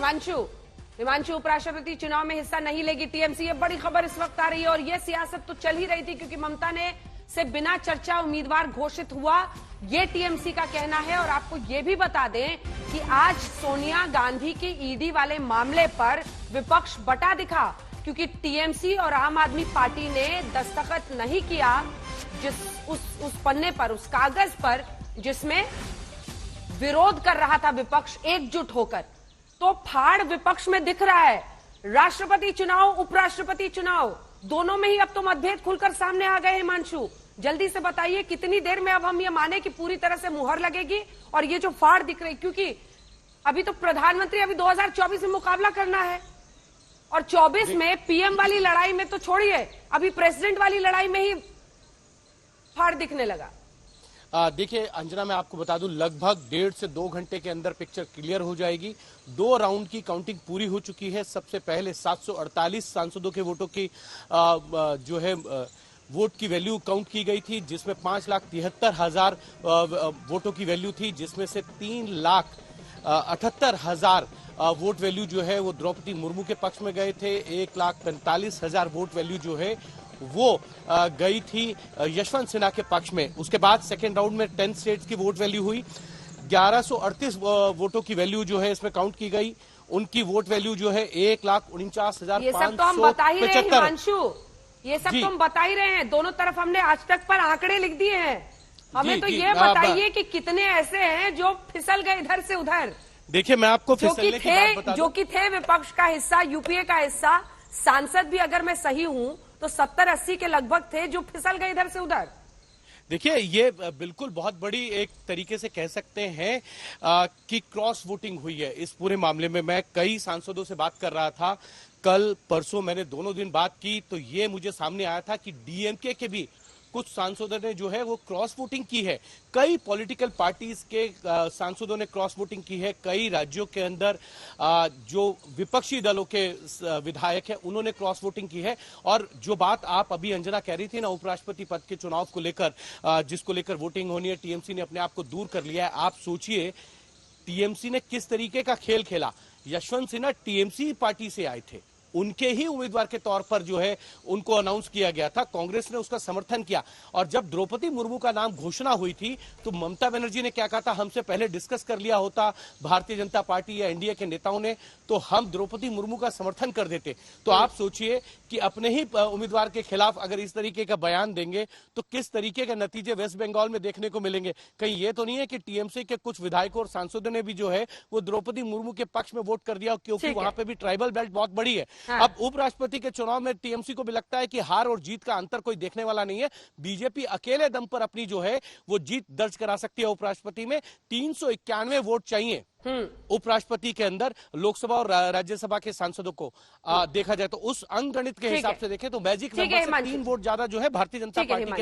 हिमांशु हिमांशु उपराष्ट्रपति चुनाव में हिस्सा नहीं लेगी टीएमसी, ये बड़ी खबर इस वक्त आ रही है। और ये सियासत तो चल ही रही थी क्योंकि ममता ने से बिना चर्चा उम्मीदवार घोषित हुआ, ये टीएमसी का कहना है। और आपको ये भी बता दें कि आज सोनिया गांधी के ईडी वाले मामले पर विपक्ष बटा दिखा क्योंकि टीएमसी और आम आदमी पार्टी ने दस्तखत नहीं किया उस पन्ने पर, उस कागज पर जिसमें विरोध कर रहा था विपक्ष एकजुट होकर। तो फाड़ विपक्ष में दिख रहा है। राष्ट्रपति चुनाव, उपराष्ट्रपति चुनाव दोनों में ही अब तो मतभेद खुलकर सामने आ गए। हिमांशु, जल्दी से बताइए कितनी देर में अब हम ये माने कि पूरी तरह से मुहर लगेगी और ये जो फाड़ दिख रही, क्योंकि अभी तो प्रधानमंत्री अभी 2024 में मुकाबला करना है और 24 में पीएम वाली लड़ाई में तो छोड़िए, अभी प्रेसिडेंट वाली लड़ाई में ही फाड़ दिखने लगा। देखिए अंजना, मैं आपको बता दूं लगभग 1.5 से 2 घंटे के अंदर पिक्चर क्लियर हो जाएगी। 2 राउंड की काउंटिंग पूरी हो चुकी है। सबसे पहले 748 सांसदों के वोटों की जो है वोट की वैल्यू काउंट की गई थी, जिसमें 5,73,000 वोटों की वैल्यू थी, जिसमें से 3,78,000 वोट वैल्यू जो है वो द्रौपदी मुर्मू के पक्ष में गए थे। 1,45,000 वोट वैल्यू जो है वो गई थी यशवंत सिन्हा के पक्ष में। उसके बाद सेकेंड राउंड में 10 स्टेट्स की वोट वैल्यू हुई। 1138 वोटों की वैल्यू जो है इसमें काउंट की गई। उनकी वोट वैल्यू जो है 1,49,575। ये सब तो हम बता ही रहे हैं हिमांशु, ये सब तो हम बता ही रहे हैं। दोनों तरफ हमने आज तक पर आंकड़े लिख दिए हैं। हमें तो ये बताइए कि कितने ऐसे हैं जो फिसल गए इधर से उधर। देखिए मैं आपको फिसलने की बात बता दूं। जो कि थे विपक्ष का हिस्सा, यूपीए का हिस्सा, सांसद भी अगर मैं सही हूं तो 70-80 के लगभग थे जो फिसल गए इधर से उधर। देखिए ये बिल्कुल बहुत बड़ी एक तरीके से कह सकते हैं कि क्रॉस वोटिंग हुई है इस पूरे मामले में। मैं कई सांसदों से बात कर रहा था, कल परसों मैंने दोनों दिन बात की, तो ये मुझे सामने आया था कि डीएमके के भी कुछ सांसदों ने जो है वो क्रॉस वोटिंग की है। कई पॉलिटिकल पार्टीज के सांसदों ने क्रॉस वोटिंग की है। कई राज्यों के अंदर जो विपक्षी दलों के विधायक हैं उन्होंने क्रॉस वोटिंग की है। और जो बात आप अभी अंजना कह रही थी ना, उपराष्ट्रपति पद के चुनाव को लेकर जिसको लेकर वोटिंग होनी है, टीएमसी ने अपने आप को दूर कर लिया है। आप सोचिए टीएमसी ने किस तरीके का खेल खेला। यशवंत सिन्हा टीएमसी पार्टी से आए थे, उनके ही उम्मीदवार के तौर पर जो है उनको अनाउंस किया गया था, कांग्रेस ने उसका समर्थन किया। और जब द्रौपदी मुर्मू का नाम घोषणा हुई थी तो ममता बनर्जी ने क्या कहा था, हमसे पहले डिस्कस कर लिया होता भारतीय जनता पार्टी या एनडीए के नेताओं ने तो हम द्रौपदी मुर्मू का समर्थन कर देते। तो आप सोचिए कि अपने ही उम्मीदवार के खिलाफ अगर इस तरीके का बयान देंगे तो किस तरीके के नतीजे वेस्ट बंगाल में देखने को मिलेंगे। कहीं ये तो नहीं है कि टीएमसी के कुछ विधायकों और सांसदों ने भी जो है वो द्रौपदी मुर्मू के पक्ष में वोट कर दिया, क्योंकि वहां पे भी ट्राइबल बेल्ट बहुत बड़ी है। हाँ। अब उपराष्ट्रपति के चुनाव में टीएमसी को भी लगता है कि हार और जीत का अंतर कोई देखने वाला नहीं है। बीजेपी अकेले दम पर अपनी जो है वो जीत दर्ज करा सकती है। उपराष्ट्रपति में 391 वोट चाहिए उपराष्ट्रपति के अंदर। लोकसभा और राज्यसभा के सांसदों को देखा जाए तो उस अंक गणित के हिसाब से देखें तो मैजिक नंबर से 3 वोट ज्यादा जो है भारतीय जनता पार्टी के